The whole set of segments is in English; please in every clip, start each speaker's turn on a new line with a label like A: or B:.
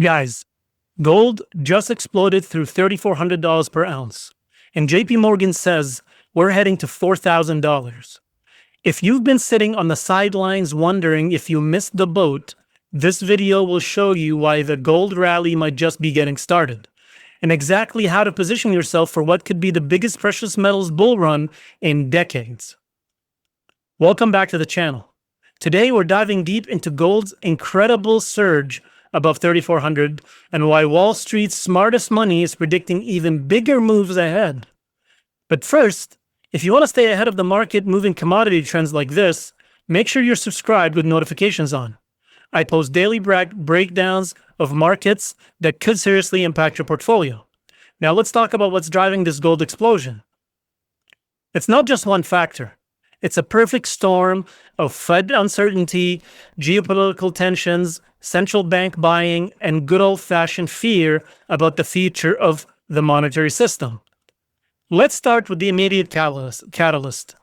A: Guys, gold just exploded through $3,400 per ounce, and JPMorgan says we're heading to $4,000. If you've been sitting on the sidelines wondering if you missed the boat, this video will show you why the gold rally might just be getting started, and exactly how to position yourself for what could be the biggest precious metals bull run in decades. Welcome back to the channel. Today we're diving deep into gold's incredible surge above 3,400 and why Wall Street's smartest money is predicting even bigger moves ahead. But first, if you want to stay ahead of the market moving commodity trends like this, make sure you're subscribed with notifications on. I post daily breakdowns of markets that could seriously impact your portfolio. Now let's talk about what's driving this gold explosion. It's not just one factor. It's a perfect storm of Fed uncertainty, geopolitical tensions, central bank buying, and good old-fashioned fear about the future of the monetary system. Let's start with the immediate catalyst.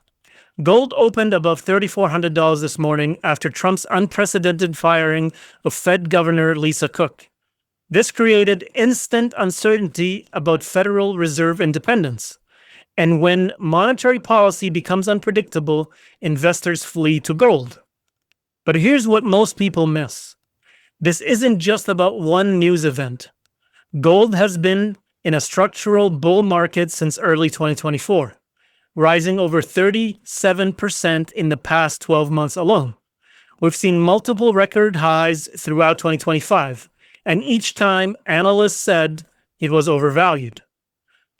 A: Gold opened above $3,400 this morning after Trump's unprecedented firing of Fed Governor Lisa Cook. This created instant uncertainty about Federal Reserve independence. And when monetary policy becomes unpredictable, investors flee to gold. But here's what most people miss. This isn't just about one news event. Gold has been in a structural bull market since early 2024, rising over 37% in the past 12 months alone. We've seen multiple record highs throughout 2025, and each time analysts said it was overvalued.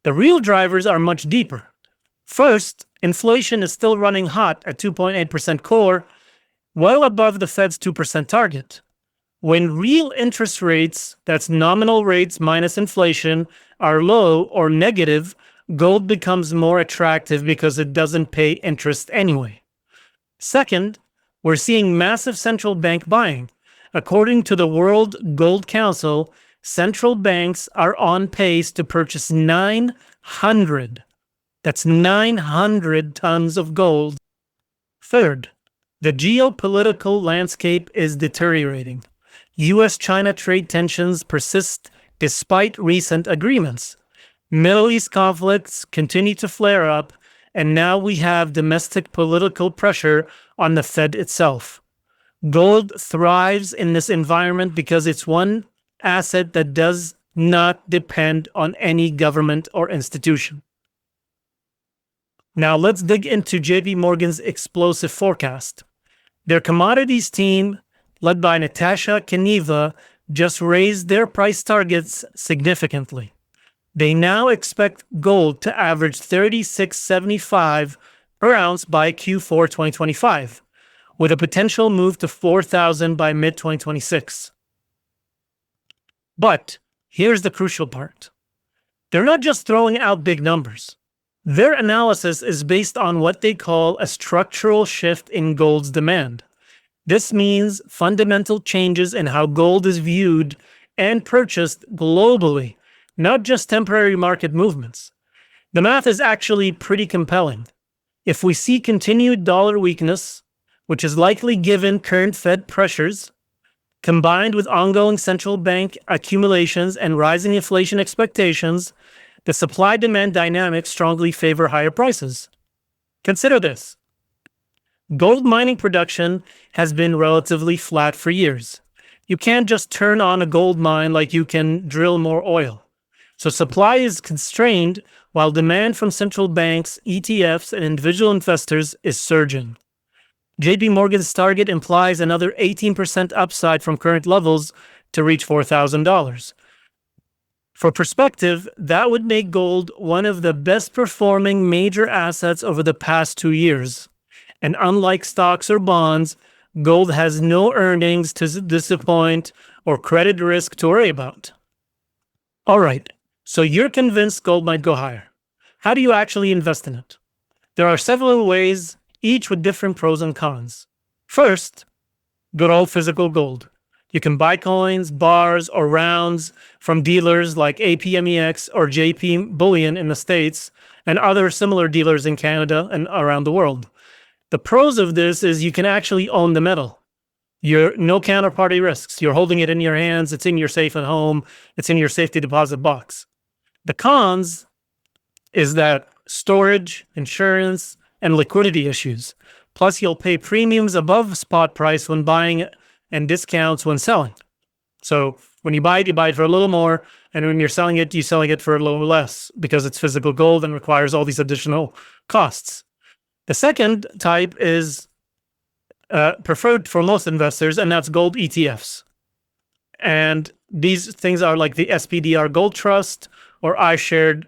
A: The real drivers are much deeper. First, inflation is still running hot at 2.8% core, well above the Fed's 2% target. When real interest rates, that's nominal rates minus inflation, are low or negative, gold becomes more attractive because it doesn't pay interest anyway. Second, we're seeing massive central bank buying. According to the World Gold Council, central banks are on pace to purchase 900 tons of gold. Third, the geopolitical landscape is deteriorating. U.S.-China trade tensions persist despite recent agreements. Middle East conflicts continue to flare up, and now we have domestic political pressure on the Fed itself. Gold thrives in this environment because it's one asset that does not depend on any government or institution. Now let's dig into JPMorgan's explosive forecast. Their commodities team, led by Natasha Keneva, just raised their price targets significantly. They now expect gold to average $36.75 per ounce by Q4 2025, with a potential move to $4,000 by mid-2026. But here's the crucial part. They're not just throwing out big numbers. Their analysis is based on what they call a structural shift in gold's demand. This means fundamental changes in how gold is viewed and purchased globally, not just temporary market movements. The math is actually pretty compelling. If we see continued dollar weakness, which is likely given current Fed pressures, combined with ongoing central bank accumulations and rising inflation expectations, the supply-demand dynamics strongly favor higher prices. Consider this. Gold mining production has been relatively flat for years. You can't just turn on a gold mine like you can drill more oil. So supply is constrained while demand from central banks, ETFs, and individual investors is surging. JPMorgan's target implies another 18% upside from current levels to reach $4,000. For perspective, that would make gold one of the best performing major assets over the past 2 years. And unlike stocks or bonds, gold has no earnings to disappoint or credit risk to worry about. All right, so you're convinced gold might go higher. How do you actually invest in it? There are several ways, each with different pros and cons. First, good old physical gold. You can buy coins, bars, or rounds from dealers like APMEX or JP Bullion in the States and other similar dealers in Canada and around the world. The pros of this is you can actually own the metal. You're no counterparty risks. You're holding it in your hands. It's in your safe at home. It's in your safety deposit box. The cons is that storage, insurance, and liquidity issues. Plus, you'll pay premiums above spot price when buying and discounts when selling. So when you buy it for a little more, and when you're selling it, you're selling it for a little less because it's physical gold and requires all these additional costs. The second type is preferred for most investors, and that's gold ETFs. And these things are like the SPDR Gold Trust or iShares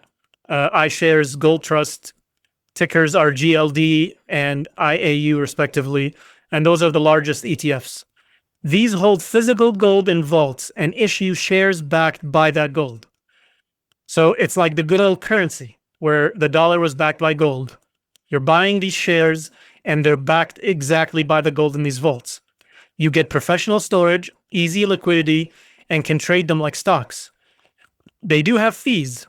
A: Gold Trust. Tickers are GLD and IAU respectively, and those are the largest ETFs. These hold physical gold in vaults and issue shares backed by that gold. So it's like the good old currency where the dollar was backed by gold. You're buying these shares and they're backed exactly by the gold in these vaults. You get professional storage, easy liquidity, and can trade them like stocks. They do have fees.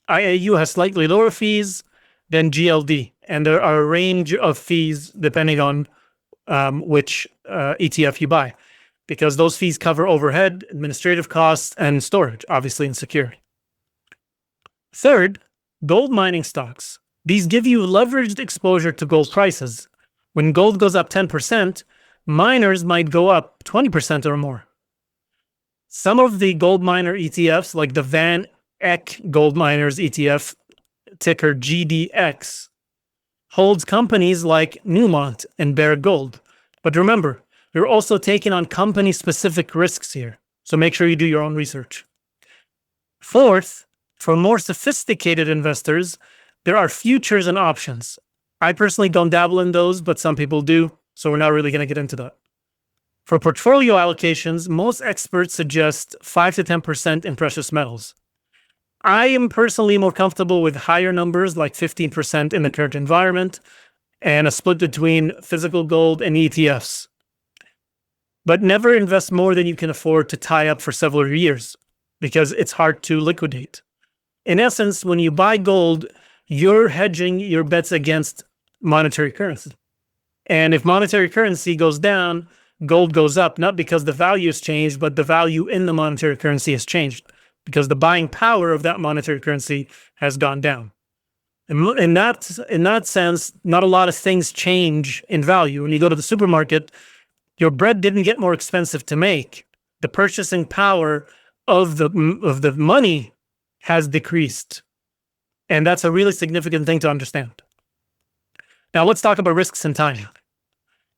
A: IAU has slightly lower fees than GLD, and there are a range of fees depending on which ETF you buy, because those fees cover overhead, administrative costs, and storage, obviously, and security. Third, gold mining stocks. These give you leveraged exposure to gold prices. When gold goes up 10%, miners might go up 20% or more. Some of the gold miner ETFs, like the Van Eck Gold Miners ETF, ticker GDX, holds companies like Newmont and Barrick Gold. But remember, you're also taking on company-specific risks here, so make sure you do your own research. Fourth, for more sophisticated investors, there are futures and options. I personally don't dabble in those, but some people do, so we're not really going to get into that. For portfolio allocations, most experts suggest 5 to 10% in precious metals. I am personally more comfortable with higher numbers, like 15% in the current environment, and a split between physical gold and ETFs. But never invest more than you can afford to tie up for several years, because it's hard to liquidate. In essence, when you buy gold, you're hedging your bets against monetary currency. And if monetary currency goes down, gold goes up, not because the value has changed, but the value in the monetary currency has changed, because the buying power of that monetary currency has gone down. And in that sense, not a lot of things change in value. When you go to the supermarket, your bread didn't get more expensive to make. The purchasing power of the money has decreased. And that's a really significant thing to understand. Now let's talk about risks and time.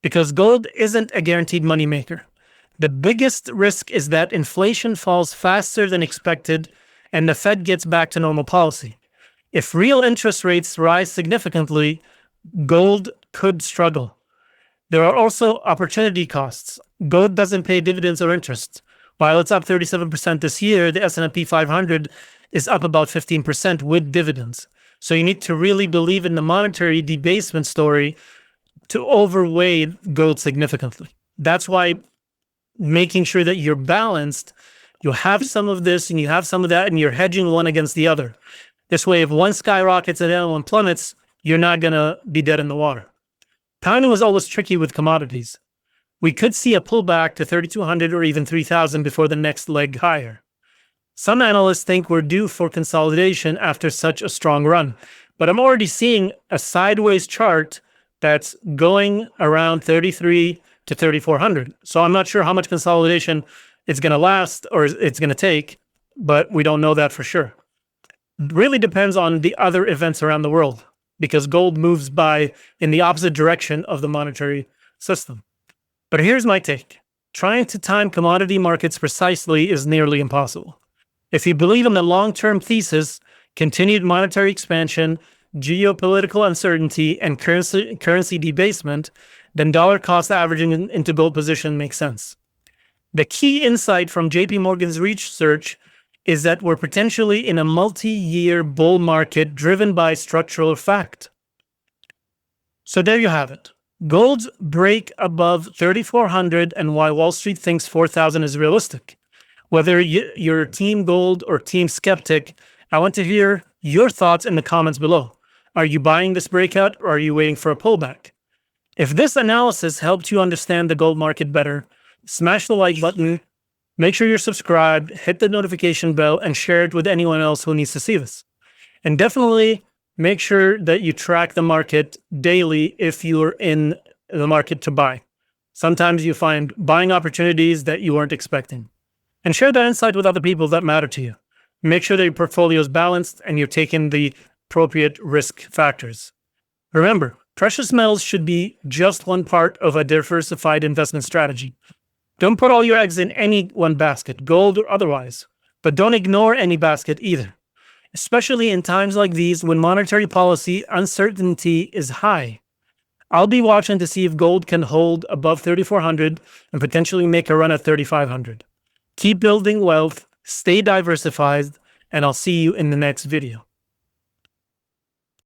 A: Because gold isn't a guaranteed moneymaker. The biggest risk is that inflation falls faster than expected and the Fed gets back to normal policy. If real interest rates rise significantly, gold could struggle. There are also opportunity costs. Gold doesn't pay dividends or interest. While it's up 37% this year, the S&P 500 is up about 15% with dividends. So you need to really believe in the monetary debasement story to overweigh gold significantly. That's why making sure that you're balanced, you have some of this and you have some of that, and you're hedging one against the other. This way, if one skyrockets and the other one plummets, you're not going to be dead in the water. Timing was always tricky with commodities. We could see a pullback to 3,200 or even 3,000 before the next leg higher. Some analysts think we're due for consolidation after such a strong run, but I'm already seeing a sideways chart that's going around 33 to 3,400. So I'm not sure how much consolidation it's going to last or it's going to take, but we don't know that for sure. It really depends on the other events around the world, because gold moves by in the opposite direction of the monetary system. But here's my take. Trying to time commodity markets precisely is nearly impossible. If you believe in the long-term thesis, continued monetary expansion, geopolitical uncertainty, and currency debasement, then dollar cost averaging into gold position makes sense. The key insight from JPMorgan's research is that we're potentially in a multi-year bull market driven by structural fact. So there you have it. Gold's break above 3,400 and why Wall Street thinks 4,000 is realistic. Whether you're team gold or team skeptic, I want to hear your thoughts in the comments below. Are you buying this breakout or are you waiting for a pullback? If this analysis helped you understand the gold market better, smash the like button, make sure you're subscribed, hit the notification bell, and share it with anyone else who needs to see this. And definitely make sure that you track the market daily if you're in the market to buy. Sometimes you find buying opportunities that you weren't expecting. And share that insight with other people that matter to you. Make sure that your portfolio is balanced and you're taking the appropriate risk factors. Remember, precious metals should be just one part of a diversified investment strategy. Don't put all your eggs in any one basket, gold or otherwise, but don't ignore any basket either, especially in times like these when monetary policy uncertainty is high. I'll be watching to see if gold can hold above 3,400 and potentially make a run at 3,500. Keep building wealth, stay diversified, and I'll see you in the next video.